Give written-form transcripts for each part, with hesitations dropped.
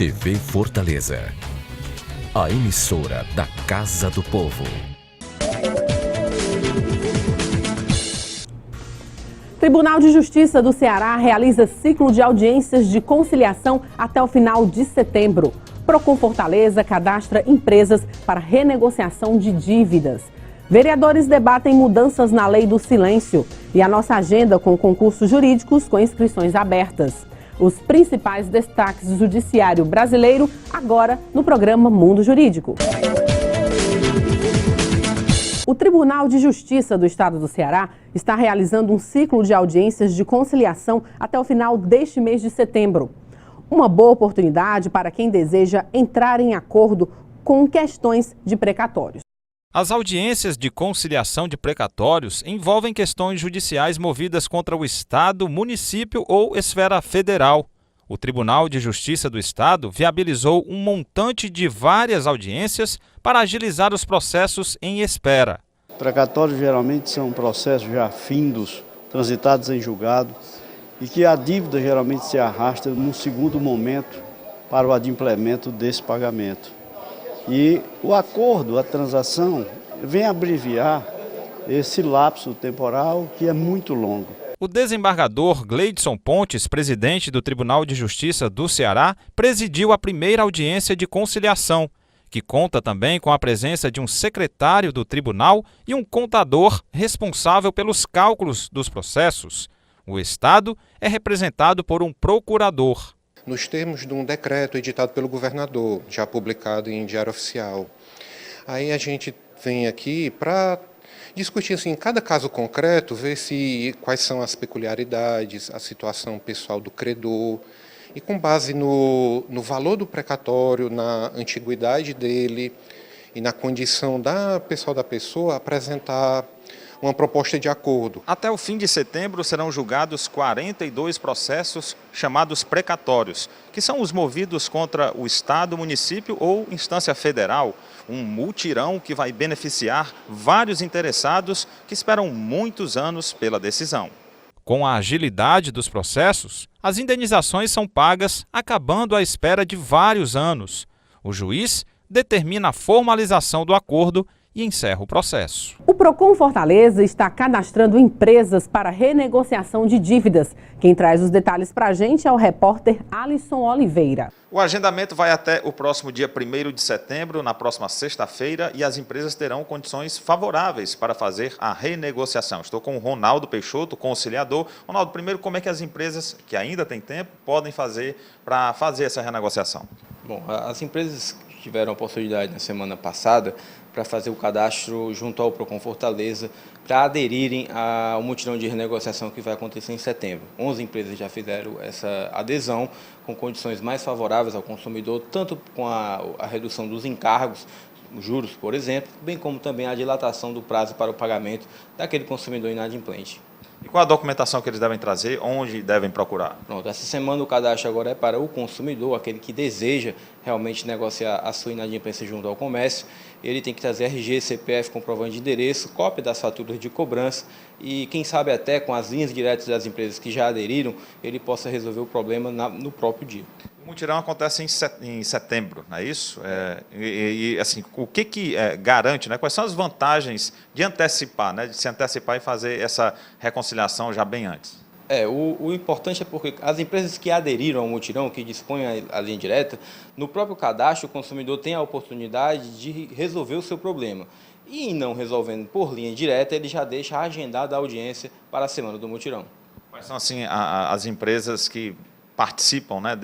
TV Fortaleza, a emissora da Casa do Povo. Tribunal de Justiça do Ceará realiza ciclo de audiências de conciliação até o final de setembro. Procon Fortaleza cadastra empresas para renegociação de dívidas. Vereadores debatem mudanças na lei do silêncio e a nossa agenda com concursos jurídicos com inscrições abertas. Os principais destaques do judiciário brasileiro agora no programa Mundo Jurídico. O Tribunal de Justiça do Estado do Ceará está realizando um ciclo de audiências de conciliação até o final deste mês de setembro. Uma boa oportunidade para quem deseja entrar em acordo com questões de precatórios. As audiências de conciliação de precatórios envolvem questões judiciais movidas contra o Estado, município ou esfera federal. O Tribunal de Justiça do Estado viabilizou um montante de várias audiências para agilizar os processos em espera. Precatórios geralmente são processos já findos, transitados em julgado, e que a dívida geralmente se arrasta num segundo momento para o adimplemento desse pagamento. E o acordo, a transação, vem abreviar esse lapso temporal que é muito longo. O desembargador Gleidson Pontes, presidente do Tribunal de Justiça do Ceará, presidiu a primeira audiência de conciliação, que conta também com a presença de um secretário do tribunal e um contador responsável pelos cálculos dos processos. O Estado é representado por um procurador. Nos termos de um decreto editado pelo governador, já publicado em Diário Oficial. Aí a gente vem aqui para discutir assim, cada caso concreto, ver quais são as peculiaridades, a situação pessoal do credor, e com base no valor do precatório, na antiguidade dele e na condição pessoal da pessoa, apresentar uma proposta de acordo. Até o fim de setembro serão julgados 42 processos chamados precatórios, que são os movidos contra o Estado, município ou instância federal. Um mutirão que vai beneficiar vários interessados que esperam muitos anos pela decisão. Com a agilidade dos processos, as indenizações são pagas, acabando a espera de vários anos. O juiz determina a formalização do acordo e encerra o processo. O Procon Fortaleza está cadastrando empresas para renegociação de dívidas. Quem traz os detalhes para a gente é o repórter Alisson Oliveira. O agendamento vai até o próximo dia 1º de setembro, na próxima sexta-feira, e as empresas terão condições favoráveis para fazer a renegociação. Estou com o Ronaldo Peixoto, conciliador. Ronaldo, primeiro, como é que as empresas, que ainda têm tempo, podem fazer para fazer essa renegociação? Bom, as empresas que tiveram a oportunidade na semana passada para fazer o cadastro junto ao Procon Fortaleza para aderirem ao mutirão de renegociação que vai acontecer em setembro. 11 empresas já fizeram essa adesão com condições mais favoráveis ao consumidor, tanto com a redução dos encargos, juros, por exemplo, bem como também a dilatação do prazo para o pagamento daquele consumidor inadimplente. E qual a documentação que eles devem trazer, onde devem procurar? Pronto, essa semana o cadastro agora é para o consumidor, aquele que deseja realmente negociar a sua inadimplência junto ao comércio. Ele tem que trazer RG, CPF, comprovante de endereço, cópia das faturas de cobrança e, quem sabe, até com as linhas diretas das empresas que já aderiram, ele possa resolver o problema no próprio dia. O mutirão acontece em setembro, não é isso? Assim, o que garante, né? Quais são as vantagens de antecipar, né? De se antecipar e fazer essa reconciliação já bem antes? O importante é porque as empresas que aderiram ao mutirão, que dispõem a linha direta, no próprio cadastro o consumidor tem a oportunidade de resolver o seu problema. E não resolvendo por linha direta, ele já deixa agendada a audiência para a semana do mutirão. Quais são assim, as empresas que participam, né,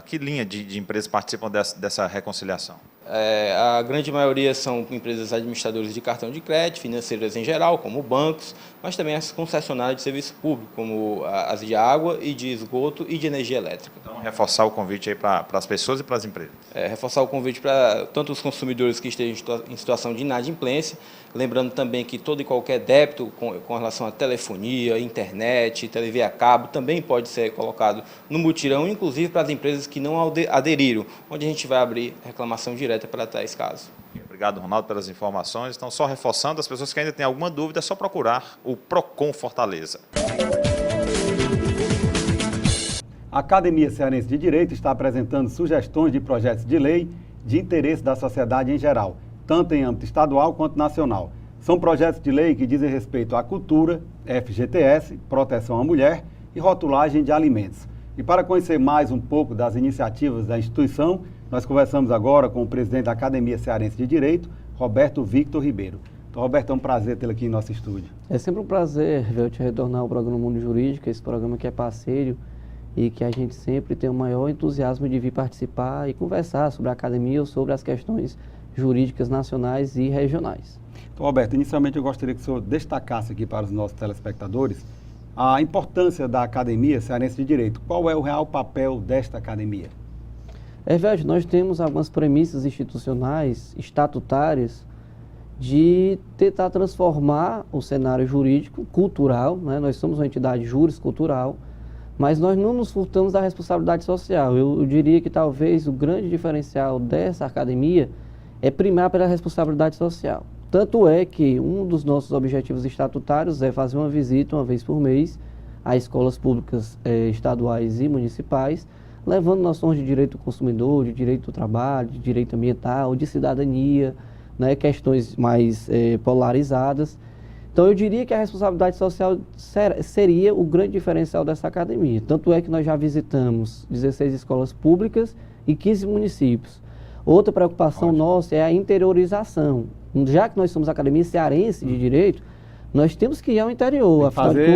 que linha de empresas participam dessa reconciliação? A grande maioria são empresas administradoras de cartão de crédito, financeiras em geral, como bancos, mas também as concessionárias de serviço público, como as de água e de esgoto e de energia elétrica. Então, reforçar o convite aí para as pessoas e para as empresas. Reforçar o convite para tanto os consumidores que estejam em situação de inadimplência, lembrando também que todo e qualquer débito com relação à telefonia, internet, TV a cabo, também pode ser colocado no mutirão, inclusive para as empresas que não aderiram, onde a gente vai abrir reclamação direta para tais casos. Obrigado, Ronaldo, pelas informações. Então, só reforçando, as pessoas que ainda têm alguma dúvida, é só procurar o Procon Fortaleza. A Academia Cearense de Direito está apresentando sugestões de projetos de lei de interesse da sociedade em geral, tanto em âmbito estadual quanto nacional. São projetos de lei que dizem respeito à cultura, FGTS, proteção à mulher e rotulagem de alimentos. E para conhecer mais um pouco das iniciativas da instituição, nós conversamos agora com o presidente da Academia Cearense de Direito, Roberto Victor Ribeiro. Então, Roberto, é um prazer tê-lo aqui em nosso estúdio. É sempre um prazer, Velt, retornar ao programa Mundo Jurídico, esse programa que é parceiro e que a gente sempre tem o maior entusiasmo de vir participar e conversar sobre a academia ou sobre as questões jurídicas nacionais e regionais. Então, Roberto, inicialmente eu gostaria que o senhor destacasse aqui para os nossos telespectadores a importância da Academia Cearense de Direito. Qual é o real papel desta academia? Velt, nós temos algumas premissas institucionais, estatutárias, de tentar transformar o cenário jurídico, cultural, né? Nós somos uma entidade juriscultural, mas nós não nos furtamos da responsabilidade social. Eu diria que talvez o grande diferencial dessa academia é primar pela responsabilidade social. Tanto é que um dos nossos objetivos estatutários é fazer uma visita uma vez por mês a escolas públicas estaduais e municipais, levando noções de direito do consumidor, de direito do trabalho, de direito ambiental, de cidadania, né, questões mais polarizadas. Então eu diria que a responsabilidade social seria o grande diferencial dessa academia. Tanto é que nós já visitamos 16 escolas públicas e 15 municípios. Outra preocupação nossa é a interiorização. Já que nós somos a Academia Cearense de Direito, nós temos que ir ao interior.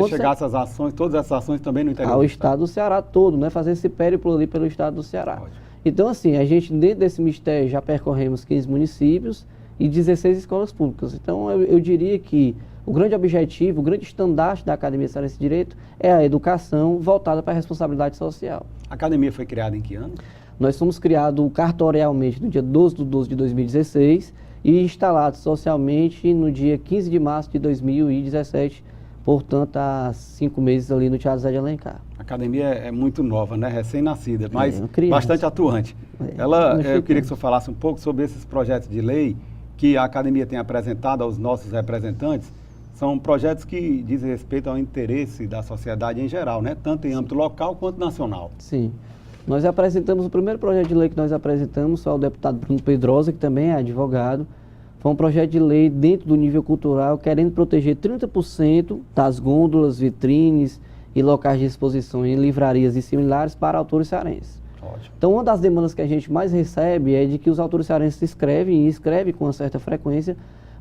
Chegar essas ações, todas essas ações também no interior. Ao estado do Ceará todo, né? Fazer esse périplo ali pelo estado do Ceará. Ótimo. Então, assim, a gente dentro desse mistério já percorremos 15 municípios e 16 escolas públicas. Então, eu diria que o grande objetivo, o grande estandarte da Academia Cearense de Direito é a educação voltada para a responsabilidade social. A academia foi criada em que ano? Nós fomos criados cartorialmente no dia 12/12 de 2016 e instalados socialmente no dia 15 de março de 2017, portanto, há 5 meses ali no Teatro Zé de Alencar. A academia é muito nova, né? Recém-nascida, mas bastante atuante. Eu queria que o senhor falasse um pouco sobre esses projetos de lei que a academia tem apresentado aos nossos representantes. São projetos que dizem respeito ao interesse da sociedade em geral, né? Tanto em âmbito local quanto nacional. Sim. Nós apresentamos, o primeiro projeto de lei que nós apresentamos foi ao deputado Bruno Pedrosa, que também é advogado. Foi um projeto de lei dentro do nível cultural, querendo proteger 30% das gôndolas, vitrines e locais de exposição em livrarias e similares para autores cearenses. Ótimo. Então, uma das demandas que a gente mais recebe é de que os autores cearenses escrevem com uma certa frequência,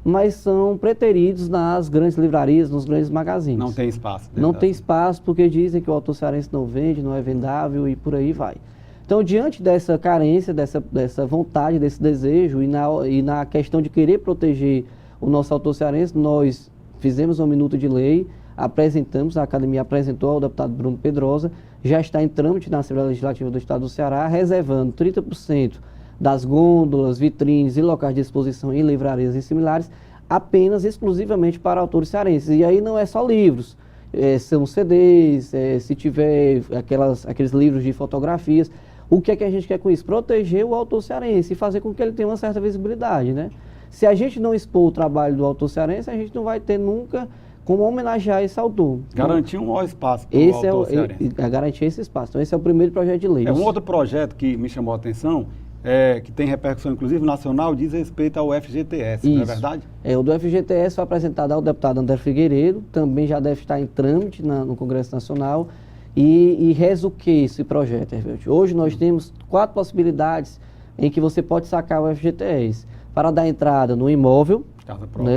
mas são preteridos nas grandes livrarias, nos grandes magazines. Não tem espaço. Não tem espaço porque dizem que o autor cearense não vende, não é vendável e por aí vai. Então, diante dessa carência, dessa vontade, desse desejo e na questão de querer proteger o nosso autor cearense, nós fizemos uma minuta de lei, apresentamos, a academia apresentou ao deputado Bruno Pedrosa, já está em trâmite na Assembleia Legislativa do Estado do Ceará, reservando 30% das gôndolas, vitrines e locais de exposição em livrarias e similares, apenas exclusivamente para autores cearenses. E aí não é só livros, são CDs, se tiver aqueles livros de fotografias. O que é que a gente quer com isso? Proteger o autor cearense e fazer com que ele tenha uma certa visibilidade, né? Se a gente não expor o trabalho do autor cearense, a gente não vai ter nunca como homenagear esse autor. Garantir um maior espaço para o autor cearense. Garantir esse espaço. Então, esse é o primeiro projeto de lei. Um outro projeto que me chamou a atenção, que tem repercussão, inclusive, nacional, diz respeito ao FGTS, Isso. Não é verdade? O do FGTS foi apresentado ao deputado André Figueiredo, também já deve estar em trâmite no Congresso Nacional. E reza o que esse projeto, Hervelt? Hoje nós temos 4 possibilidades em que você pode sacar o FGTS. Para dar entrada no imóvel,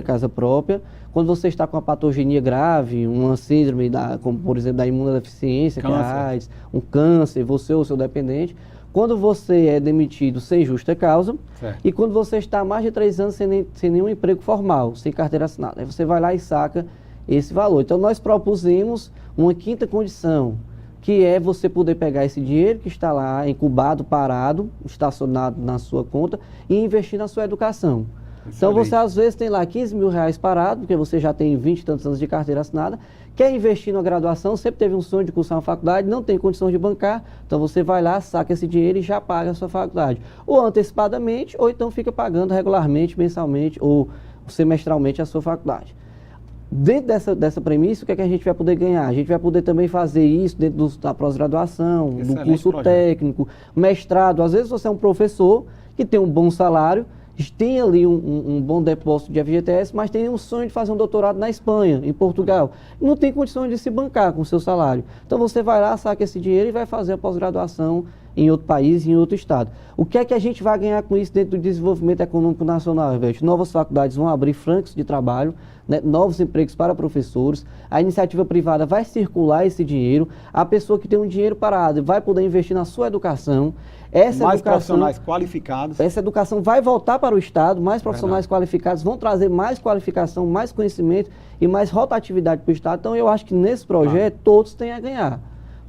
casa própria. Quando você está com uma patogenia grave, uma síndrome, como por exemplo da imunodeficiência, que é a AIDS, um câncer, você ou seu dependente. Quando você é demitido sem justa causa, certo. E quando você está há mais de 3 anos sem nenhum emprego formal, sem carteira assinada. Aí você vai lá e saca esse valor. Então nós propusemos uma 5ª condição, que é você poder pegar esse dinheiro que está lá incubado, parado, estacionado na sua conta e investir na sua educação. Então você às vezes tem lá 15 mil reais parado, porque você já tem 20 e tantos anos de carteira assinada, quer investir na graduação, sempre teve um sonho de cursar uma faculdade, não tem condição de bancar, então você vai lá, saca esse dinheiro e já paga a sua faculdade. Ou antecipadamente, ou então fica pagando regularmente, mensalmente ou semestralmente a sua faculdade. Dentro dessa premissa, o que é que a gente vai poder ganhar? A gente vai poder também fazer isso dentro da pós-graduação, do curso técnico, mestrado. Às vezes você é um professor que tem um bom salário, tem ali um bom depósito de FGTS, mas tem um sonho de fazer um doutorado na Espanha, em Portugal. Não tem condições de se bancar com o seu salário. Então você vai lá, saca esse dinheiro e vai fazer a pós-graduação em outro país, em outro estado. O que é que a gente vai ganhar com isso dentro do desenvolvimento econômico nacional, Herbert? Novas faculdades vão abrir flancos de trabalho, né, novos empregos para professores, a iniciativa privada vai circular esse dinheiro, a pessoa que tem um dinheiro parado vai poder investir na sua educação. Mais profissionais qualificados. Essa educação vai voltar para o Estado, mais profissionais qualificados vão trazer mais qualificação, mais conhecimento e mais rotatividade para o Estado. Então eu acho que nesse projeto todos têm a ganhar.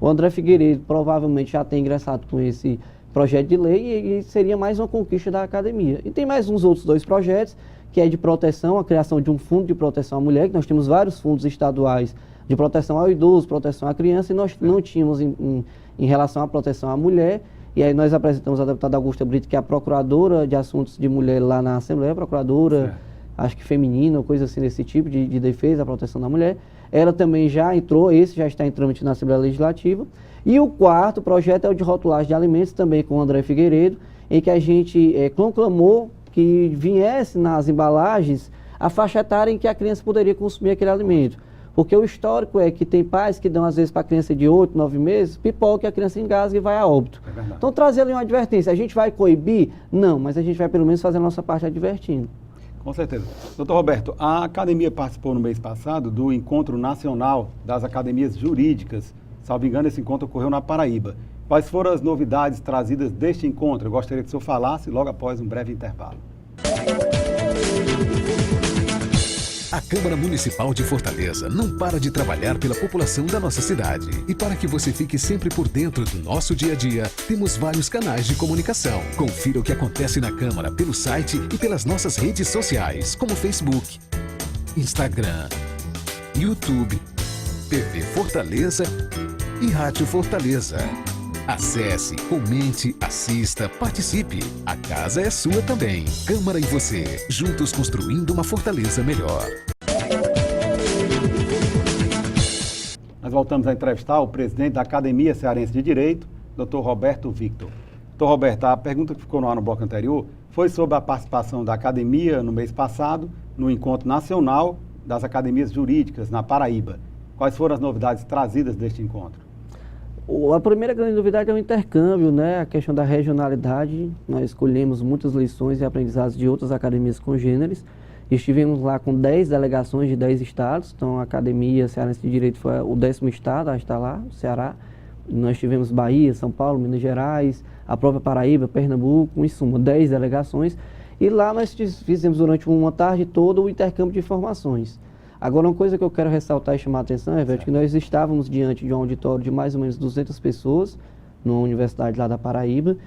O André Figueiredo provavelmente já tem ingressado com esse projeto de lei e seria mais uma conquista da academia. E tem mais uns outros 2 projetos, que é de proteção, a criação de um fundo de proteção à mulher, que nós temos vários fundos estaduais de proteção ao idoso, proteção à criança, e nós não tínhamos em relação à proteção à mulher. E aí nós apresentamos a deputada Augusta Brito, que é a procuradora de assuntos de mulher lá na Assembleia, procuradora, acho que feminina, ou coisa assim desse tipo, de defesa, a proteção da mulher. Ela também já entrou, esse já está em trâmite na Assembleia Legislativa. E o 4º projeto é o de rotulagem de alimentos, também com o André Figueiredo, em que a gente conclamou que viesse nas embalagens a faixa etária em que a criança poderia consumir aquele alimento. Porque o histórico é que tem pais que dão, às vezes, para a criança de 8, 9 meses, pipoca, a criança engasga e vai a óbito. Então, trazer ali uma advertência. A gente vai coibir? Não, mas a gente vai, pelo menos, fazer a nossa parte advertindo. Com certeza. Doutor Roberto, a academia participou no mês passado do Encontro Nacional das Academias Jurídicas. Salvo engano, esse encontro ocorreu na Paraíba. Quais foram as novidades trazidas deste encontro? Eu gostaria que o senhor falasse logo após um breve intervalo. A Câmara Municipal de Fortaleza não para de trabalhar pela população da nossa cidade. E para que você fique sempre por dentro do nosso dia a dia, temos vários canais de comunicação. Confira o que acontece na Câmara pelo site e pelas nossas redes sociais, como Facebook, Instagram, YouTube, TV Fortaleza e Rádio Fortaleza. Acesse, comente, assista, participe. A casa é sua também. Câmara e você, juntos construindo uma Fortaleza melhor. Nós voltamos a entrevistar o presidente da Academia Cearense de Direito, Dr. Roberto Victor. Dr. Roberto, a pergunta que ficou no ar no bloco anterior foi sobre a participação da Academia no mês passado no Encontro Nacional das Academias Jurídicas na Paraíba. Quais foram as novidades trazidas deste encontro? A primeira grande novidade é o intercâmbio, né? A questão da regionalidade. Nós escolhemos muitas lições e aprendizados de outras academias congêneres. Estivemos lá com 10 delegações de 10 estados. Então, a Academia Cearense de Direito foi o 10º estado a estar lá, o Ceará. Nós tivemos Bahia, São Paulo, Minas Gerais, a própria Paraíba, Pernambuco, em suma, 10 delegações. E lá nós fizemos durante uma tarde toda o intercâmbio de informações. Agora, uma coisa que eu quero ressaltar e chamar a atenção, Everett, que nós estávamos diante de um auditório de mais ou menos 200 pessoas, numa universidade lá da Paraíba,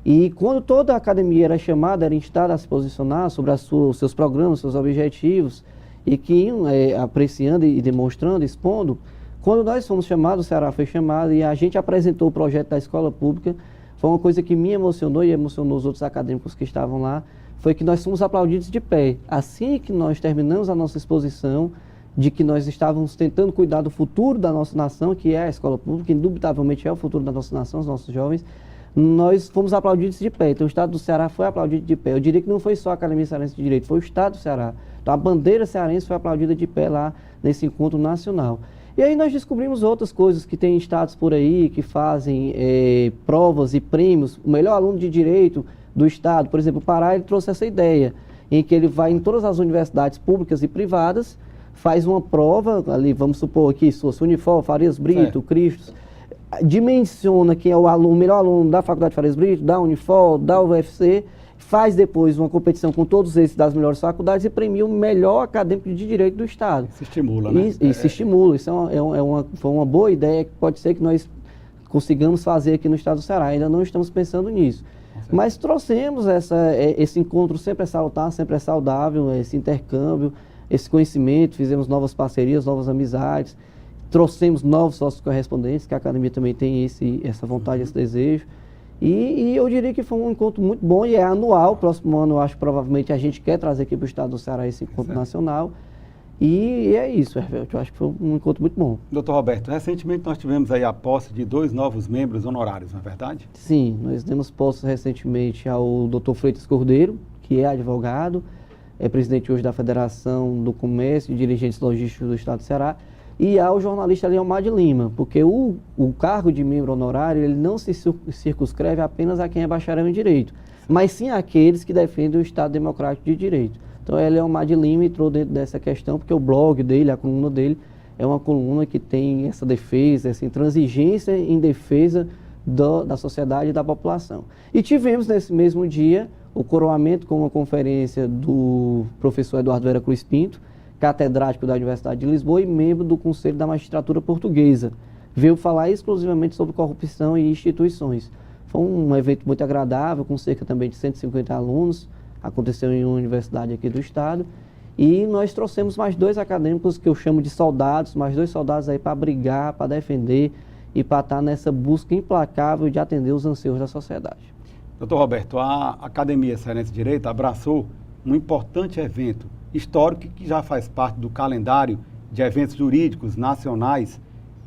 e quando toda a academia era chamada, era instada a se posicionar sobre os seus programas, seus objetivos, e que iam apreciando e demonstrando, expondo, quando nós fomos chamados, o Ceará foi chamado, e a gente apresentou o projeto da escola pública, foi uma coisa que me emocionou e emocionou os outros acadêmicos que estavam lá, foi que nós fomos aplaudidos de pé. Assim que nós terminamos a nossa exposição, de que nós estávamos tentando cuidar do futuro da nossa nação, que é a escola pública, que indubitavelmente é o futuro da nossa nação, os nossos jovens, nós fomos aplaudidos de pé. Então o Estado do Ceará foi aplaudido de pé. Eu diria que não foi só a Academia Cearense de Direito, foi o Estado do Ceará. Então a bandeira cearense foi aplaudida de pé lá nesse encontro nacional. E aí nós descobrimos outras coisas, que tem estados por aí que fazem provas e prêmios. O melhor aluno de direito do Estado, por exemplo, o Pará, ele trouxe essa ideia, em que ele vai em todas as universidades públicas e privadas, faz uma prova, ali vamos supor aqui, se fosse Unifor, Farias Brito, Cristos, dimensiona quem é o melhor aluno da Faculdade Farias Brito, da Unifor, da UFC, faz depois uma competição com todos esses das melhores faculdades e premia o melhor acadêmico de direito do Estado. Se estimula, né? E se estimula, isso foi uma boa ideia, que pode ser que nós consigamos fazer aqui no Estado do Ceará, ainda não estamos pensando nisso. Mas trouxemos esse encontro, sempre é salutar, sempre é saudável, esse intercâmbio, esse conhecimento, fizemos novas parcerias, novas amizades, trouxemos novos sócios correspondentes, que a academia também tem essa vontade, esse desejo. E eu diria que foi um encontro muito bom e é anual. Próximo ano, eu acho que provavelmente a gente quer trazer aqui para o Estado do Ceará esse encontro nacional. E é isso, Hervelto. Eu acho que foi um encontro muito bom. Doutor Roberto, recentemente nós tivemos aí a posse de 2 novos membros honorários, não é verdade? Sim, nós demos posse recentemente ao Dr. Freitas Cordeiro, que é advogado, é presidente hoje da Federação do Comércio e Dirigentes Logísticos do Estado do Ceará, e ao jornalista Leomar de Lima, porque o cargo de membro honorário ele não se circunscreve apenas a quem é bacharel em Direito, mas sim àqueles que defendem o Estado Democrático de Direito. Então, Leomar de Lima entrou dentro dessa questão, porque o blog dele, a coluna dele, é uma coluna que tem essa defesa, essa intransigência em defesa da sociedade e da população. E tivemos, nesse mesmo dia, o coroamento com uma conferência do professor Eduardo Vera Cruz Pinto, catedrático da Universidade de Lisboa e membro do Conselho da Magistratura Portuguesa. Veio falar exclusivamente sobre corrupção e instituições. Foi um evento muito agradável, com cerca também de 150 alunos, aconteceu em uma universidade aqui do estado, e nós trouxemos mais 2 acadêmicos que eu chamo de soldados, mais 2 soldados aí para brigar, para defender e para estar nessa busca implacável de atender os anseios da sociedade. Doutor Roberto, a Academia Cearense de Direito abraçou um importante evento histórico que já faz parte do calendário de eventos jurídicos nacionais,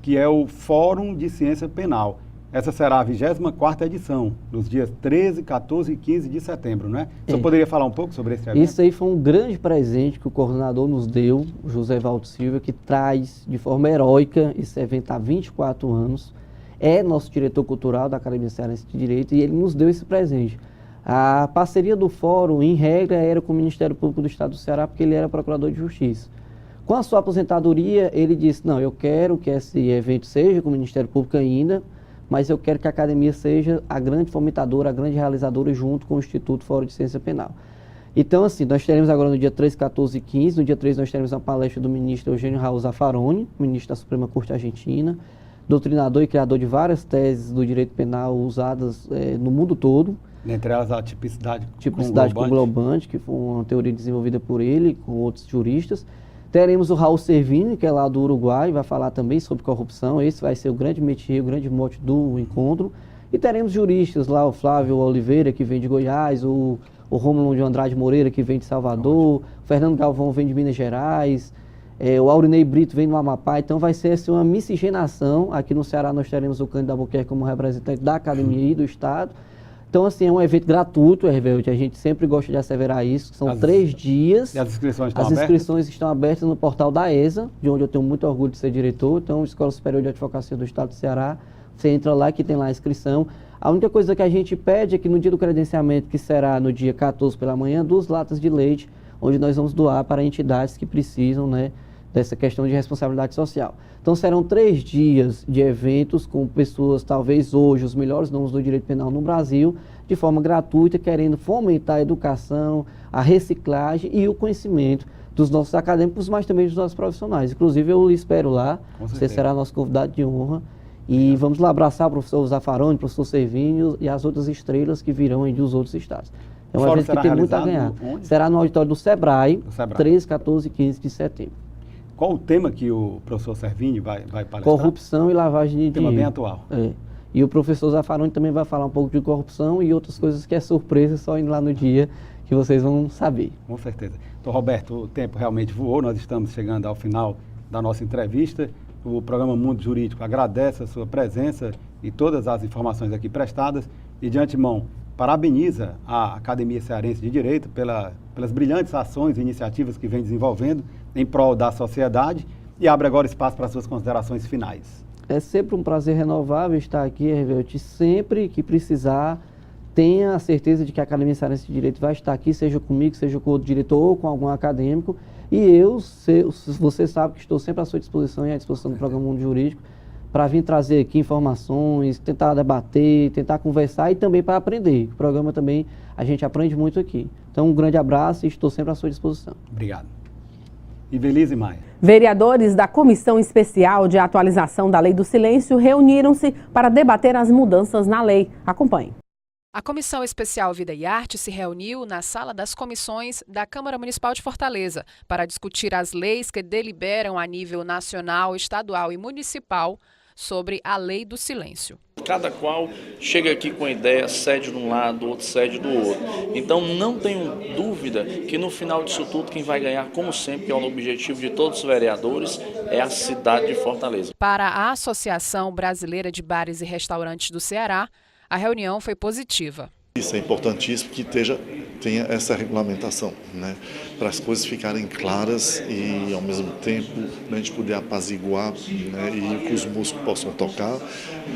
que é o Fórum de Ciência Penal. Essa será a 24ª edição, nos dias 13, 14 e 15 de setembro, não é? O senhor poderia falar um pouco sobre esse evento? Isso aí foi um grande presente que o coordenador nos deu, o José Valdo Silva, que traz de forma heróica esse evento há 24 anos. É nosso diretor cultural da Academia Cearense de Direito e ele nos deu esse presente. A parceria do fórum, em regra, era com o Ministério Público do Estado do Ceará, porque ele era procurador de justiça. Com a sua aposentadoria, ele disse, não, eu quero que esse evento seja com o Ministério Público ainda, mas eu quero que a academia seja a grande fomentadora, a grande realizadora junto com o Instituto Fórum de Ciência Penal. Então, assim, nós teremos agora no dia 13, 14 e 15, no dia 13 nós teremos uma palestra do ministro Eugênio Raul Zaffaroni, ministro da Suprema Corte Argentina, doutrinador e criador de várias teses do direito penal usadas no mundo todo. Entre elas a tipicidade conglobante, que foi uma teoria desenvolvida por ele com outros juristas. Teremos o Raul Servini, que é lá do Uruguai, vai falar também sobre corrupção. Esse vai ser o grande métier, o grande mote do encontro. E teremos juristas lá, o Flávio Oliveira, que vem de Goiás, o Rômulo de Andrade Moreira, que vem de Salvador, o Fernando Galvão vem de Minas Gerais, o Aurinei Brito vem do Amapá. Então vai ser assim, uma miscigenação. Aqui no Ceará nós teremos o Cândido Albuquerque como representante da academia e do Estado. Então, assim, é um evento gratuito, Hervelto, a gente sempre gosta de asseverar isso, são 3 dias. E as inscrições estão abertas? As abertas? inscrições estão abertas no portal da ESA, de onde eu tenho muito orgulho de ser diretor, então, Escola Superior de Advocacia do Estado do Ceará, você entra lá que tem lá a inscrição. A única coisa que a gente pede é que no dia do credenciamento, que será no dia 14 pela manhã, 2 latas de leite, onde nós vamos doar para entidades que precisam, né, dessa questão de responsabilidade social. Então serão 3 dias de eventos com pessoas, talvez hoje, os melhores nomes do direito penal no Brasil, de forma gratuita, querendo fomentar a educação, a reciclagem e o conhecimento dos nossos acadêmicos, mas também dos nossos profissionais. Inclusive eu espero lá, você será nosso convidado de honra. E vamos lá abraçar o professor Zaffaroni, o professor Servinho e as outras estrelas que virão aí dos outros estados. É um evento que tem muito a ganhar. Onde? Será no auditório do Sebrae, 13, 14 e 15 de setembro. Qual o tema que o professor Servinho vai palestrar? Corrupção e lavagem de dinheiro. Tema bem atual. E o professor Zaffaroni também vai falar um pouco de corrupção e outras coisas que é surpresa, só indo lá no dia que vocês vão saber. Com certeza. Então, Roberto, o tempo realmente voou, nós estamos chegando ao final da nossa entrevista. O programa Mundo Jurídico agradece a sua presença e todas as informações aqui prestadas e, de antemão, parabeniza a Academia Cearense de Direito pelas brilhantes ações e iniciativas que vem desenvolvendo em prol da sociedade e abre agora espaço para as suas considerações finais. É sempre um prazer renovável estar aqui, Hervelto. Sempre que precisar, tenha a certeza de que a Academia Cearense de Direito vai estar aqui, seja comigo, seja com outro diretor ou com algum acadêmico. E você sabe que estou sempre à sua disposição e à disposição do programa Mundo Jurídico para vir trazer aqui informações, tentar debater, tentar conversar e também para aprender. O programa também, a gente aprende muito aqui. Então, um grande abraço e estou sempre à sua disposição. Obrigado. Ivelise Maia. Vereadores da Comissão Especial de Atualização da Lei do Silêncio reuniram-se para debater as mudanças na lei. Acompanhe. A Comissão Especial Vida e Arte se reuniu na Sala das Comissões da Câmara Municipal de Fortaleza para discutir as leis que deliberam a nível nacional, estadual e municipal sobre a lei do silêncio. Cada qual chega aqui com a ideia, cede de um lado, outro cede do outro. Então não tenho dúvida que no final disso tudo quem vai ganhar, como sempre, que é o objetivo de todos os vereadores, é a cidade de Fortaleza. Para a Associação Brasileira de Bares e Restaurantes do Ceará, a reunião foi positiva. Isso é importantíssimo que tenha essa regulamentação, né, para as coisas ficarem claras e, ao mesmo tempo, a gente poder apaziguar, né, e que os músicos possam tocar,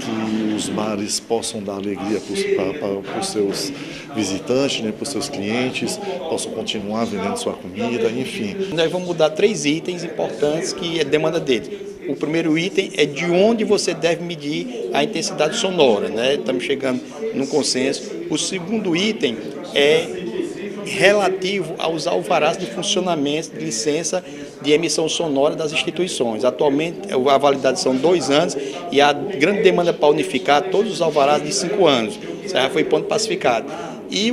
que os bares possam dar alegria para os seus visitantes, né, para os seus clientes, possam continuar vendendo sua comida, enfim. Nós vamos mudar 3 itens importantes que é demanda dele. O primeiro item é de onde você deve medir a intensidade sonora, né? Estamos chegando num consenso. O segundo item é relativo aos alvarás de funcionamento de licença de emissão sonora das instituições. Atualmente, a validade são 2 anos e a grande demanda para unificar todos os alvarás de 5 anos. Isso já foi ponto pacificado. E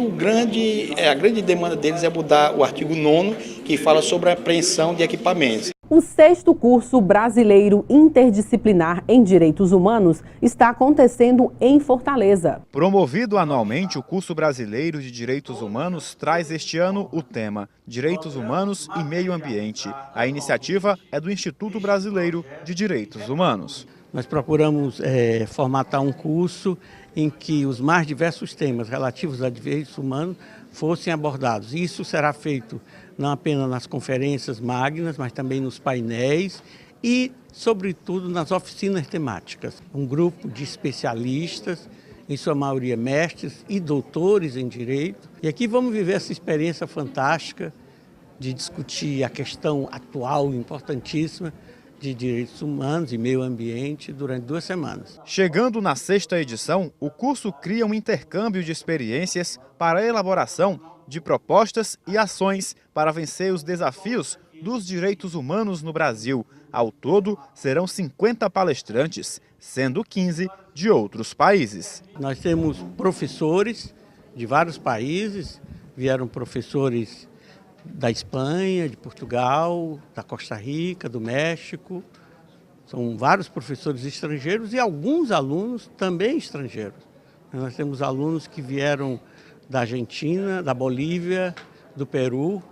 a grande demanda deles é mudar o artigo 9º, que fala sobre a apreensão de equipamentos. O 6º curso brasileiro interdisciplinar em Direitos Humanos está acontecendo em Fortaleza. Promovido anualmente, o curso brasileiro de Direitos Humanos traz este ano o tema Direitos Humanos e Meio Ambiente. A iniciativa é do Instituto Brasileiro de Direitos Humanos. Nós procuramos formatar um curso em que os mais diversos temas relativos a direitos humanos fossem abordados. Isso será feito não apenas nas conferências magnas, mas também nos painéis e, sobretudo, nas oficinas temáticas. Um grupo de especialistas, em sua maioria mestres e doutores em direito. E aqui vamos viver essa experiência fantástica de discutir a questão atual, importantíssima, de direitos humanos e meio ambiente durante 2 semanas. Chegando na 6ª edição, o curso cria um intercâmbio de experiências para a elaboração de propostas e ações para vencer os desafios dos direitos humanos no Brasil. Ao todo, serão 50 palestrantes, sendo 15 de outros países. Nós temos professores de vários países, vieram professores da Espanha, de Portugal, da Costa Rica, do México. São vários professores estrangeiros e alguns alunos também estrangeiros. Nós temos alunos que vieram da Argentina, da Bolívia, do Peru,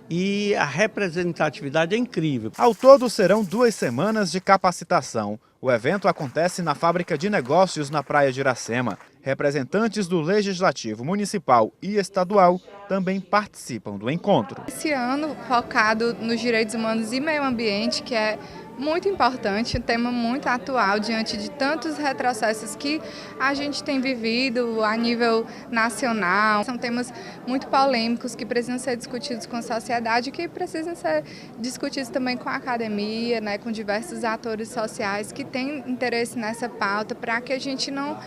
e a representatividade é incrível. Ao todo, serão 2 semanas de capacitação. O evento acontece na Fábrica de Negócios, na Praia de Iracema. Representantes do Legislativo Municipal e Estadual também participam do encontro. Esse ano, focado nos direitos humanos e meio ambiente, que é muito importante, um tema muito atual diante de tantos retrocessos que a gente tem vivido a nível nacional. São temas muito polêmicos que precisam ser discutidos com a sociedade e que precisam ser discutidos também com a academia, né, com diversos atores sociais que têm interesse nessa pauta, para que a gente não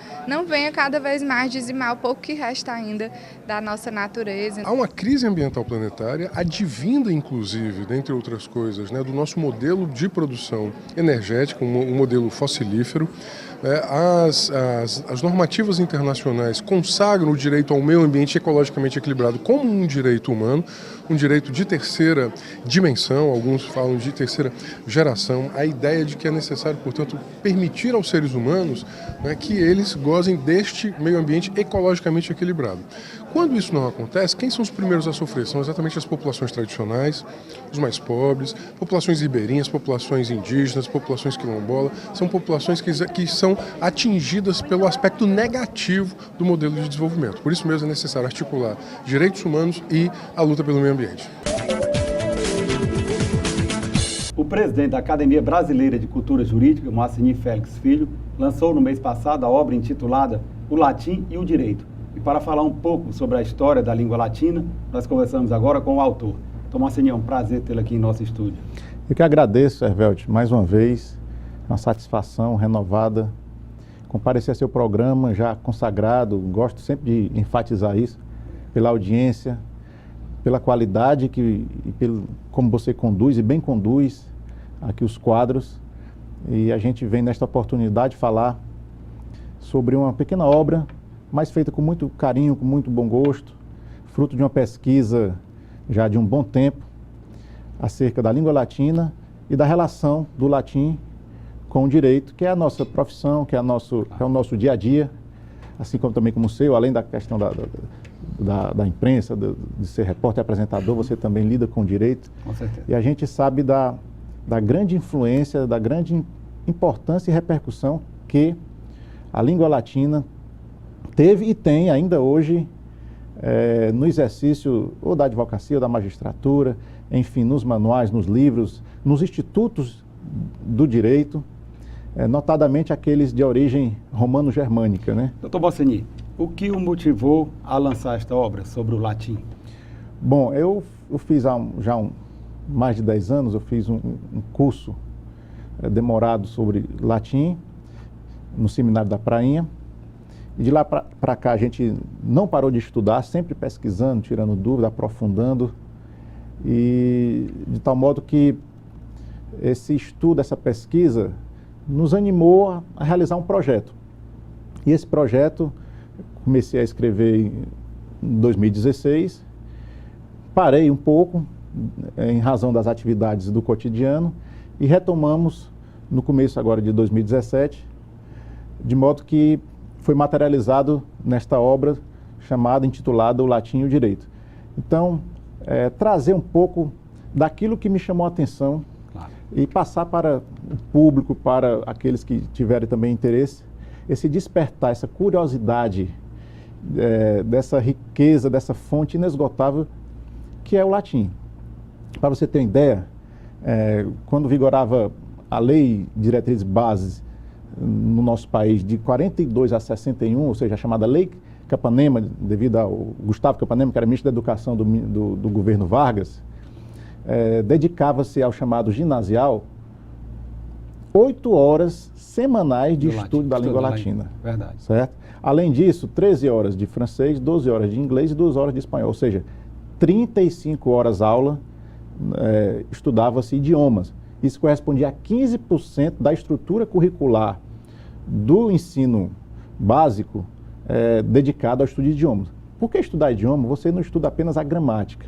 venha cada vez mais dizimar o pouco que resta ainda da nossa natureza. Há uma crise ambiental planetária, advinda inclusive, dentre outras coisas, né, do nosso modelo de produção energética, um modelo fossilífero. As normativas internacionais consagram o direito ao meio ambiente ecologicamente equilibrado como um direito humano, um direito de terceira dimensão, alguns falam de terceira geração. A ideia de que é necessário, portanto, permitir aos seres humanos, né, que eles gozem deste meio ambiente ecologicamente equilibrado. Quando isso não acontece, quem são os primeiros a sofrer? São exatamente as populações tradicionais, os mais pobres, populações ribeirinhas, populações indígenas, populações quilombolas. São populações que são atingidas pelo aspecto negativo do modelo de desenvolvimento. Por isso mesmo é necessário articular direitos humanos e a luta pelo meio ambiente. O presidente da Academia Brasileira de Cultura Jurídica, Moacir Félix Filho, lançou no mês passado a obra intitulada O Latim e o Direito. E para falar um pouco sobre a história da língua latina, nós conversamos agora com o autor. Então, Moacir, é um prazer tê-lo aqui em nosso estúdio. Eu que agradeço, Hervelt, mais uma vez, uma satisfação renovada, comparecer a seu programa já consagrado, gosto sempre de enfatizar isso, pela audiência, pela qualidade e pelo como você conduz e bem conduz aqui os quadros. E a gente vem nesta oportunidade falar sobre uma pequena obra, mas feita com muito carinho, com muito bom gosto, fruto de uma pesquisa já de um bom tempo, acerca da língua latina e da relação do latim com o direito, que é a nossa profissão, que é o nosso dia a dia, assim como também como o seu, além da questão da imprensa, de ser repórter e apresentador, você também lida com o direito. Com certeza. E a gente sabe da grande influência, da grande importância e repercussão que a língua latina teve e tem ainda hoje no exercício ou da advocacia ou da magistratura, enfim, nos manuais, nos livros, nos institutos do direito, notadamente aqueles de origem romano-germânica, né? Doutor Bossini, o que o motivou a lançar esta obra sobre o latim? Bom, eu fiz mais de 10 anos, eu fiz um curso demorado sobre latim no Seminário da Prainha. E de lá para cá a gente não parou de estudar, sempre pesquisando, tirando dúvida, aprofundando. E de tal modo que esse estudo, essa pesquisa, nos animou a realizar um projeto. E esse projeto comecei a escrever em 2016, parei um pouco em razão das atividades do cotidiano e retomamos no começo agora de 2017, de modo que foi materializado nesta obra intitulada O Latim e o Direito. Então, trazer um pouco daquilo que me chamou a atenção, claro, e passar para o público, para aqueles que tiverem também interesse, esse despertar, essa curiosidade dessa riqueza, dessa fonte inesgotável que é o latim. Para você ter uma ideia, quando vigorava a Lei de Diretrizes Bases no nosso país de 42 a 61, ou seja, a chamada Lei Capanema, devido ao Gustavo Capanema, que era ministro da Educação do governo Vargas, dedicava-se ao chamado ginasial 8 horas semanais de estudo da língua latina. Verdade. Certo? Além disso, 13 horas de francês, 12 horas de inglês e 2 horas de espanhol, ou seja, 35 horas aula estudava-se idiomas. Isso correspondia a 15% da estrutura curricular do ensino básico dedicado ao estudo de idiomas. Por que estudar idioma? Você não estuda apenas a gramática.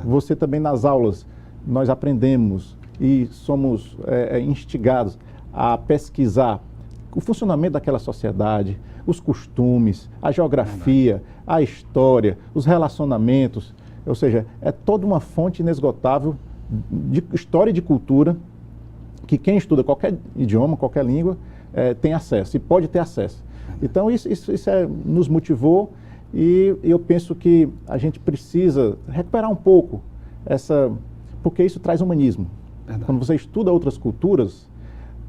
Você também nas aulas, nós aprendemos e somos instigados a pesquisar o funcionamento daquela sociedade, os costumes, a geografia, a história, os relacionamentos. Ou seja, é toda uma fonte inesgotável de história e de cultura que quem estuda qualquer idioma, qualquer língua, tem acesso e pode ter acesso. Então, isso nos motivou e eu penso que a gente precisa recuperar um pouco porque isso traz humanismo. Verdade. Quando você estuda outras culturas,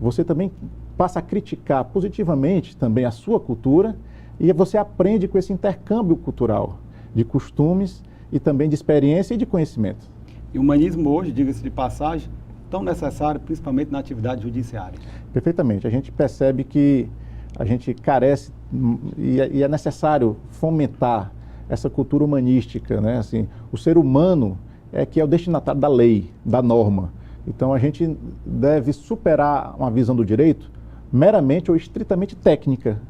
você também passa a criticar positivamente também a sua cultura e você aprende com esse intercâmbio cultural de costumes e também de experiência e de conhecimento. E o humanismo hoje, diga-se de passagem, tão necessário, principalmente na atividade judiciária. Perfeitamente. A gente percebe que a gente carece e é necessário fomentar essa cultura humanística, né? Assim, o ser humano que é o destinatário da lei, da norma. Então a gente deve superar uma visão do direito meramente ou estritamente técnica,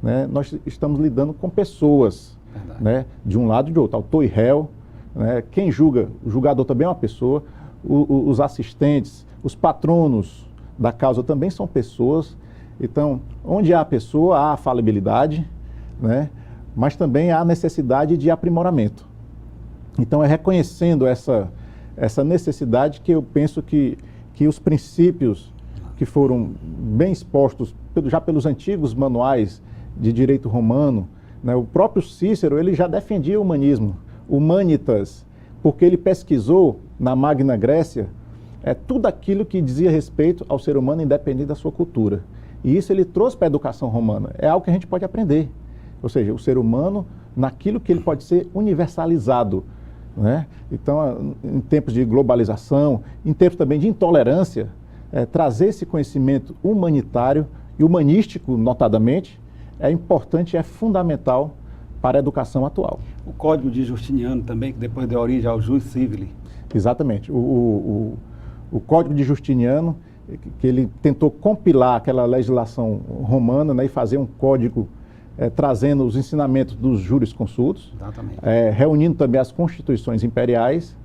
né? Nós estamos lidando com pessoas, né? De um lado e de outro, autor e réu, né? Quem julga, o julgador também é uma pessoa, os assistentes, os patronos da causa também são pessoas. Então, onde há a pessoa, há a falibilidade, né? Mas também há a necessidade de aprimoramento. Então, é reconhecendo essa necessidade que eu penso que os princípios que foram bem expostos já pelos antigos manuais de direito romano, né? O próprio Cícero, ele já defendia o humanismo, humanitas, porque ele pesquisou na Magna Grécia tudo aquilo que dizia respeito ao ser humano independente da sua cultura. E isso ele trouxe para a educação romana. É algo que a gente pode aprender. Ou seja, o ser humano naquilo que ele pode ser universalizado, né? Então, em tempos de globalização, em tempos também de intolerância, trazer esse conhecimento humanitário e humanístico, notadamente, é importante e é fundamental para a educação atual. O Código de Justiniano também, que depois deu origem ao Jus Civile. Exatamente. O Código de Justiniano, que ele tentou compilar aquela legislação romana, né, e fazer um código trazendo os ensinamentos dos jurisconsultos, reunindo também as constituições imperiais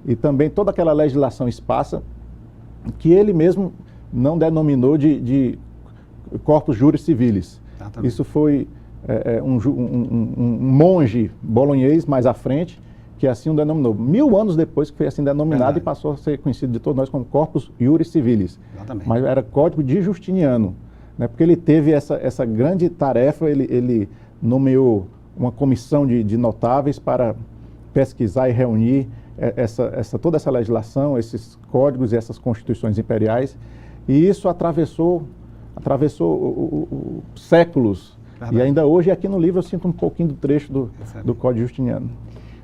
e também toda aquela legislação esparsa que ele mesmo não denominou de corpus juris civilis. Isso foi um monge bolonhês mais à frente, que assim o denominou. 1000 anos depois que foi assim denominado e passou a ser conhecido de todos nós como corpus juris civilis. Exatamente. Mas era código de Justiniano, né? Porque ele teve essa grande tarefa, ele nomeou uma comissão de notáveis para pesquisar e reunir toda essa legislação, esses códigos e essas constituições imperiais, e isso atravessou séculos. Verdade. E ainda hoje, aqui no livro, eu sinto um pouquinho do trecho do Código Justiniano.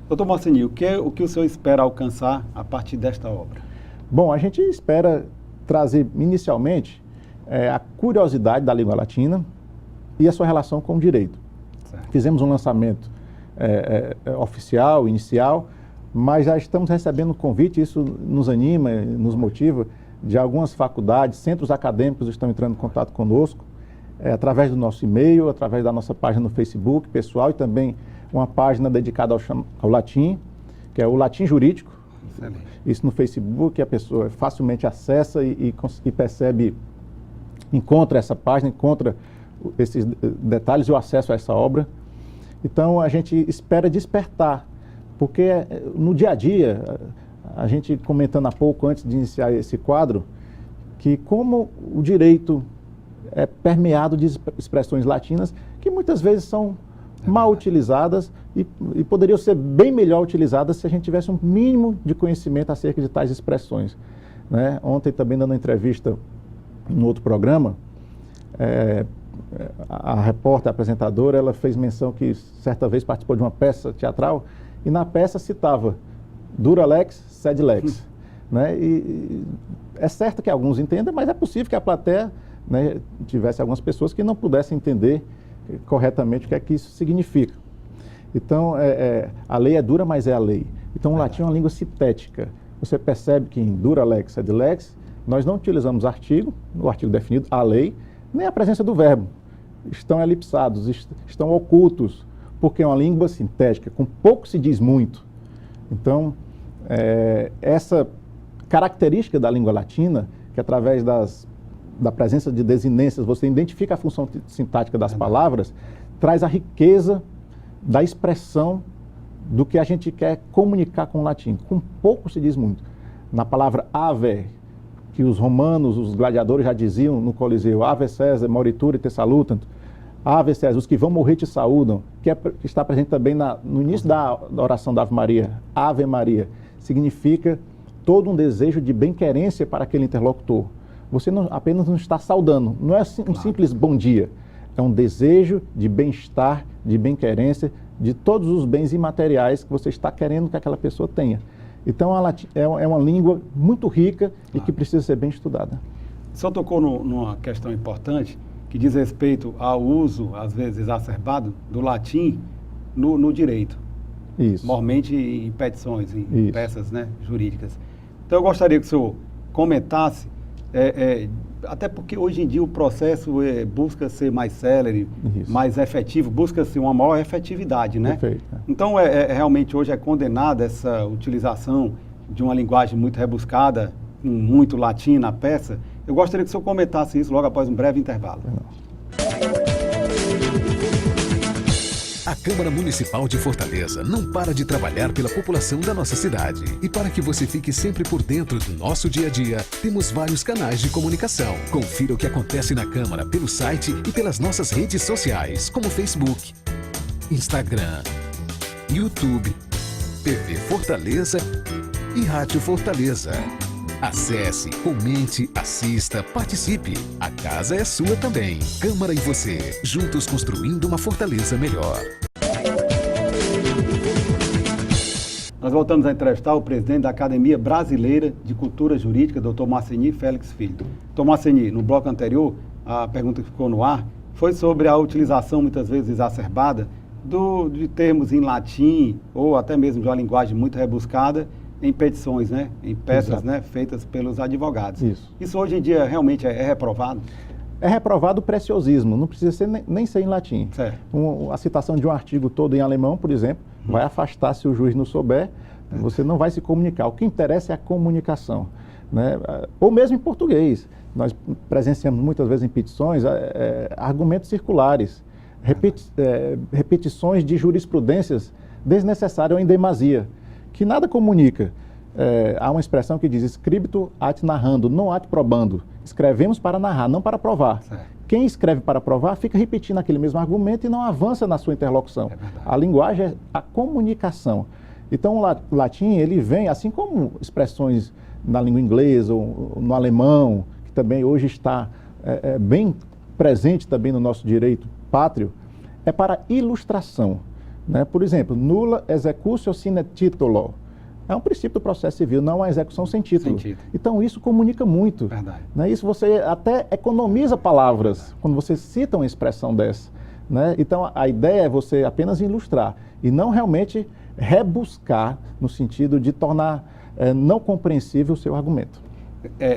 Doutor Marceni, o que o senhor espera alcançar a partir desta obra? Bom, a gente espera trazer, inicialmente, a curiosidade da língua latina e a sua relação com o direito. Certo. Fizemos um lançamento oficial, inicial, mas já estamos recebendo convite, isso nos anima, nos motiva, de algumas faculdades, centros acadêmicos estão entrando em contato conosco, através do nosso e-mail, através da nossa página no Facebook pessoal e também uma página dedicada ao latim, que é o Latim Jurídico. Excelente. Isso no Facebook, a pessoa facilmente acessa e percebe, encontra essa página, encontra esses detalhes e o acesso a essa obra. Então, a gente espera despertar, porque no dia a dia, a gente comentando há pouco, antes de iniciar esse quadro, que como o direito é permeado de expressões latinas que muitas vezes são mal utilizadas e poderiam ser bem melhor utilizadas se a gente tivesse um mínimo de conhecimento acerca de tais expressões, né? Ontem, também dando uma entrevista em outro programa, a repórter, a apresentadora, ela fez menção que certa vez participou de uma peça teatral e na peça citava dura lex, sed lex. Né? E é certo que alguns entendem, mas é possível que a plateia, né, tivesse algumas pessoas que não pudessem entender corretamente o que é que isso significa. Então, a lei é dura, mas é a lei. Então, o latim é uma língua sintética. Você percebe que em dura lex, sed lex, nós não utilizamos artigo, no artigo definido, a lei, nem a presença do verbo. Estão elipsados, estão ocultos, porque é uma língua sintética, com pouco se diz muito. Então, essa característica da língua latina, que através da presença de desinências você identifica a função sintática das palavras, traz a riqueza da expressão do que a gente quer comunicar com o latim. Com pouco se diz muito. Na palavra ave, que os romanos, os gladiadores já diziam no Coliseu, ave César, moriture te salutant, ave César, os que vão morrer te saúdam, que está presente também no início da oração da Ave Maria. Ave Maria significa todo um desejo de bem-querência para aquele interlocutor. Você apenas não está saudando, não é um simples bom dia, é um desejo de bem-estar, de bem-querência, de todos os bens imateriais que você está querendo que aquela pessoa tenha. Então, é uma língua muito rica e que precisa ser bem estudada. O senhor tocou numa questão importante, que diz respeito ao uso, às vezes exacerbado, do latim no direito. Isso. Normalmente em petições, em peças, né, jurídicas. Então, eu gostaria que o senhor comentasse, até porque hoje em dia o processo busca ser mais célere, mais efetivo, busca-se uma maior efetividade, né? Perfeito. Então, realmente hoje é condenada essa utilização de uma linguagem muito rebuscada, com muito latim na peça. Eu gostaria que o senhor comentasse isso logo após um breve intervalo. A Câmara Municipal de Fortaleza não para de trabalhar pela população da nossa cidade. E para que você fique sempre por dentro do nosso dia a dia, temos vários canais de comunicação. Confira o que acontece na Câmara pelo site e pelas nossas redes sociais, como Facebook, Instagram, YouTube, TV Fortaleza e Rádio Fortaleza. Acesse, comente, assista, participe. A casa é sua também. Câmara e você, juntos construindo uma Fortaleza melhor. Nós voltamos a entrevistar o presidente da Academia Brasileira de Cultura Jurídica, Dr. Marceni Félix Filho. Dr. Marceni, no bloco anterior, a pergunta que ficou no ar foi sobre a utilização, muitas vezes exacerbada, de termos em latim ou até mesmo de uma linguagem muito rebuscada em petições, né? Em peças, né, feitas pelos advogados. Isso hoje em dia realmente é reprovado? É reprovado o preciosismo, não precisa ser nem ser em latim. A citação de um artigo todo em alemão, por exemplo, vai afastar se o juiz não souber, você não vai se comunicar. O que interessa é a comunicação, né? Ou mesmo em português. nós presenciamos muitas vezes em petições argumentos circulares, repetições de jurisprudências desnecessárias ou em demasia, que nada comunica. Há uma expressão que diz scripto ad narrando, não ad probando. Escrevemos para narrar, não para provar. Quem escreve para provar fica repetindo aquele mesmo argumento e não avança na sua interlocução. A linguagem é a comunicação. Então, o latim, ele vem, assim como expressões na língua inglesa ou no alemão, que também hoje está bem presente também no nosso direito pátrio, é para ilustração. Né? Por exemplo, nulla executio sine titulo. É um princípio do processo civil, não uma execução sem título. Então, isso comunica muito. Né? Isso você até economiza palavras quando você cita uma expressão dessa. Né? Então, a ideia é você apenas ilustrar e não realmente rebuscar no sentido de tornar não compreensível o seu argumento.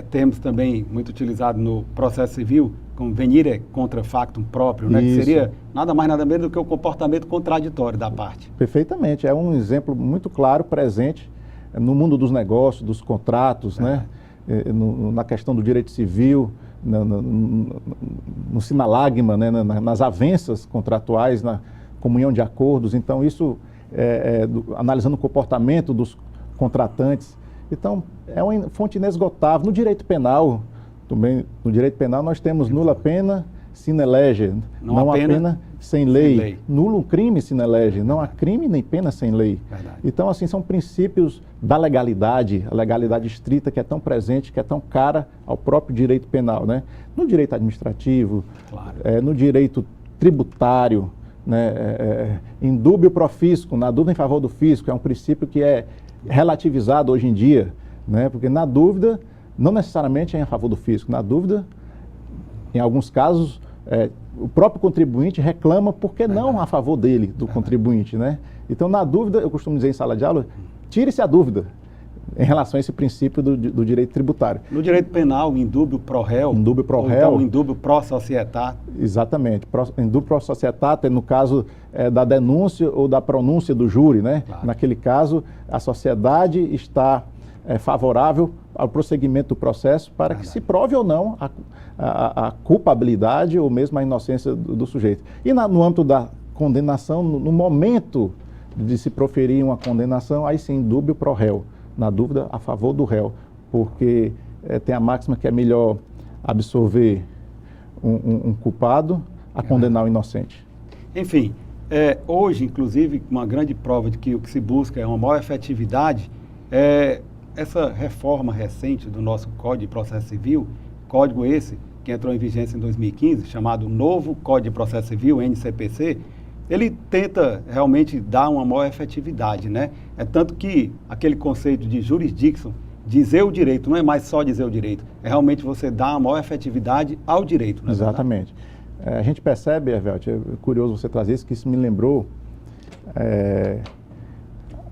Termos também muito utilizado no processo civil, como venire contra factum próprio, né? Que seria nada mais nada menos do que o comportamento contraditório da parte. Perfeitamente, é um exemplo muito claro, presente no mundo dos negócios, dos contratos, né? Na questão do direito civil, no sinalagma, né? Nas avenças contratuais, na comunhão de acordos. Então, isso, analisando o comportamento dos contratantes. Então, é uma fonte inesgotável. No direito penal, também, no direito penal nós temos nulla pena sine lege, não há pena sem lei. Nulo crime sine lege, não há crime nem pena sem lei. Então, assim, são princípios da legalidade, a legalidade estrita que é tão presente, que é tão cara ao próprio direito penal, né? No direito administrativo, no direito tributário, né? Indúbio pro fisco, na dúvida em favor do fisco, é um princípio que é relativizado hoje em dia, né? Porque na dúvida, não necessariamente é em favor do fisco, na dúvida, em alguns casos, o próprio contribuinte reclama porque não a favor dele, do contribuinte, né? Então, na dúvida, eu costumo dizer em sala de aula, tire-se a dúvida em relação a esse princípio do direito tributário. No direito penal, indúbio pro réu, indúbio pro réu, então, indúbio pro societate. Exatamente, indúbio pro societate é no caso da denúncia ou da pronúncia do júri, né? Naquele caso, a sociedade está favorável ao prosseguimento do processo para que se prove ou não a culpabilidade ou mesmo a inocência do sujeito. E no âmbito da condenação, no momento de se proferir uma condenação, aí sim, indúbio pro réu. Na dúvida, a favor do réu, porque tem a máxima que é melhor absolver um culpado a condenar o inocente. Enfim, hoje, inclusive, uma grande prova de que o que se busca é uma maior efetividade, essa reforma recente do nosso Código de Processo Civil, código esse que entrou em vigência em 2015, chamado Novo Código de Processo Civil, NCPC, ele tenta realmente dar uma maior efetividade, né? É tanto que aquele conceito de jurisdiction, dizer o direito, não é mais só dizer o direito, é realmente você dar uma maior efetividade ao direito. Não é exatamente. A gente percebe, Hervelt, é curioso você trazer isso, que isso me lembrou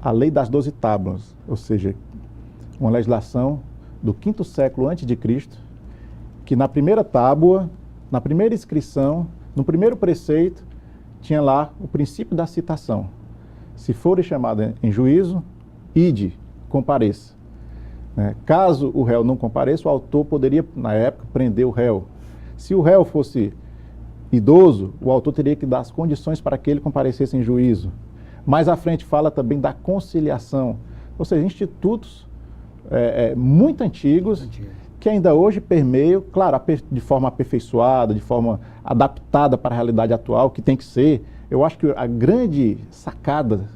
a Lei das 12 Tábuas, ou seja, uma legislação do 5º século antes de Cristo, que na primeira tábua, na primeira inscrição, no primeiro preceito, tinha lá o princípio da citação. Se for chamado em juízo, ide, compareça. Caso o réu não compareça, o autor poderia, na época, prender o réu. Se o réu fosse idoso, o autor teria que dar as condições para que ele comparecesse em juízo. Mais à frente fala também da conciliação, ou seja, institutos muito antigos, que ainda hoje permeiam, claro, de forma aperfeiçoada, de forma adaptada para a realidade atual, que tem que ser. Eu acho que a grande sacada,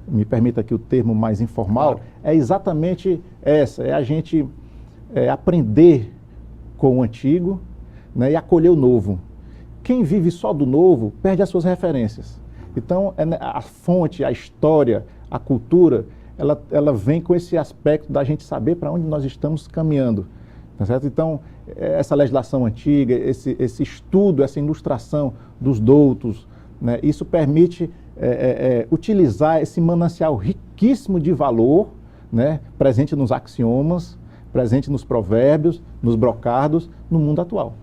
me permita aqui o termo mais informal, é exatamente essa, é a gente aprender com o antigo, né, e acolher o novo. Quem vive só do novo perde as suas referências. Então, a fonte, a história, a cultura, ela vem com esse aspecto da gente saber para onde nós estamos caminhando. Tá certo? Então, essa legislação antiga, esse estudo, essa ilustração dos doutos, né, isso permite utilizar esse manancial riquíssimo de valor, né, presente nos axiomas, presente nos provérbios, nos brocardos, no mundo atual.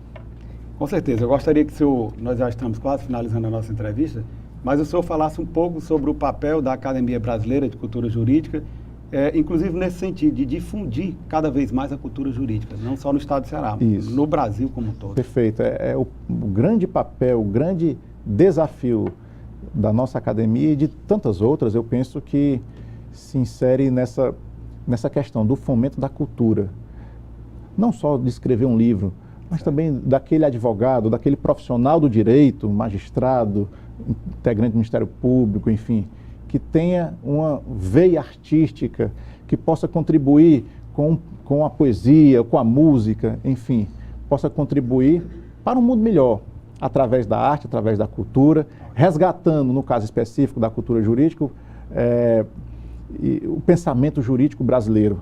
Com certeza. Eu gostaria que nós já estamos quase finalizando a nossa entrevista, mas o senhor falasse um pouco sobre o papel da Academia Brasileira de Cultura Jurídica inclusive nesse sentido de difundir cada vez mais a cultura jurídica, não só no estado do Ceará, Isso. no Brasil como um todo. Perfeito. O grande papel, o grande desafio da nossa academia e de tantas outras, eu penso que se insere nessa questão do fomento da cultura. Não só de escrever um livro, mas também daquele advogado, daquele profissional do direito, magistrado, integrante do Ministério Público, enfim, que tenha uma veia artística, que possa contribuir com a poesia, com a música, enfim, possa contribuir para um mundo melhor, através da arte, através da cultura, resgatando, no caso específico da cultura jurídica, o pensamento jurídico brasileiro.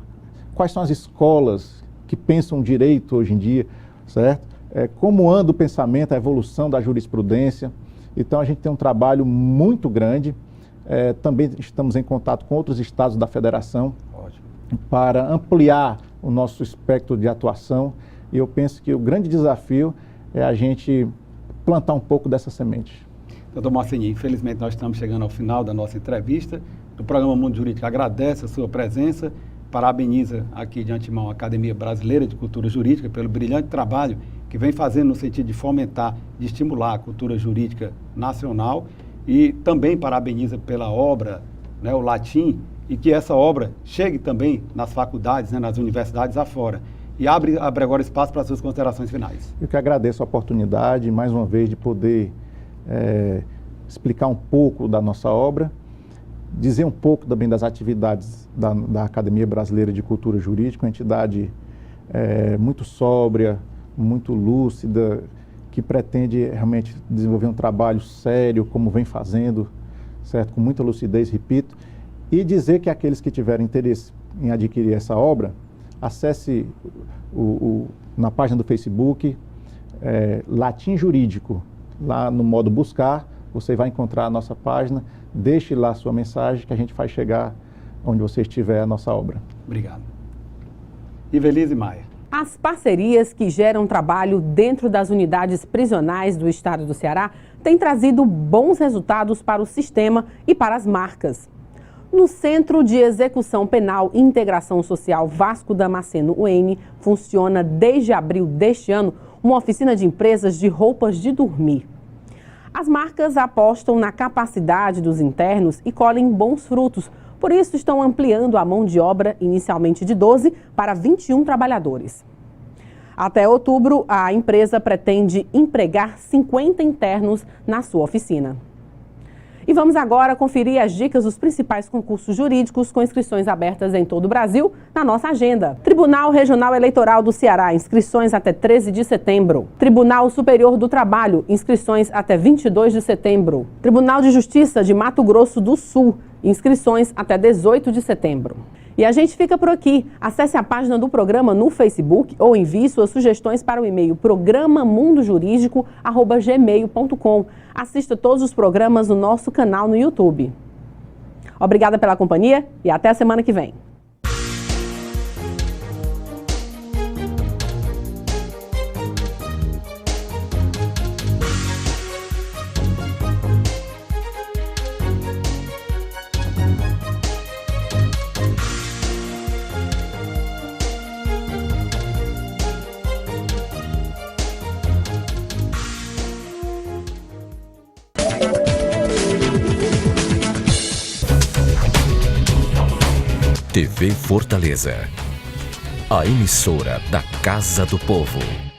Quais são as escolas que pensam direito hoje em dia, certo? Como anda o pensamento, a evolução da jurisprudência. Então, a gente tem um trabalho muito grande. Também estamos em contato com outros estados da federação para ampliar o nosso espectro de atuação. E eu penso que o grande desafio é a gente plantar um pouco dessa semente. Doutor Moceni, infelizmente nós estamos chegando ao final da nossa entrevista. O programa Mundo Jurídico agradece a sua presença, parabeniza aqui de antemão a Academia Brasileira de Cultura Jurídica pelo brilhante trabalho que vem fazendo no sentido de fomentar, de estimular a cultura jurídica nacional, e também parabeniza pela obra, né, o Latim, e que essa obra chegue também nas faculdades, né, nas universidades afora. E abre agora espaço para as suas considerações finais. Eu que agradeço a oportunidade, mais uma vez, de poder explicar um pouco da nossa obra, dizer um pouco também das atividades da Academia Brasileira de Cultura Jurídica, uma entidade muito sóbria, muito lúcida, que pretende realmente desenvolver um trabalho sério, como vem fazendo, certo? Com muita lucidez, repito, e dizer que aqueles que tiverem interesse em adquirir essa obra, acesse na página do Facebook, Latim Jurídico, lá no modo buscar, você vai encontrar a nossa página, deixe lá a sua mensagem que a gente faz chegar onde você estiver a nossa obra. Obrigado. Ivelise Maia. As parcerias que geram trabalho dentro das unidades prisionais do estado do Ceará têm trazido bons resultados para o sistema e para as marcas. No Centro de Execução Penal e Integração Social Vasco Damasceno UEM, funciona desde abril deste ano uma oficina de empresas de roupas de dormir. As marcas apostam na capacidade dos internos e colhem bons frutos. Por isso, estão ampliando a mão de obra, inicialmente de 12 para 21 trabalhadores. Até outubro, a empresa pretende empregar 50 internos na sua oficina. E vamos agora conferir as dicas dos principais concursos jurídicos com inscrições abertas em todo o Brasil na nossa agenda. Tribunal Regional Eleitoral do Ceará, inscrições até 13 de setembro. Tribunal Superior do Trabalho, inscrições até 22 de setembro. Tribunal de Justiça de Mato Grosso do Sul, inscrições até 18 de setembro. E a gente fica por aqui. Acesse a página do programa no Facebook ou envie suas sugestões para o e-mail programamundojuridico@gmail.com. Assista todos os programas no nosso canal no YouTube. Obrigada pela companhia e até a semana que vem. TV Fortaleza, a emissora da Casa do Povo.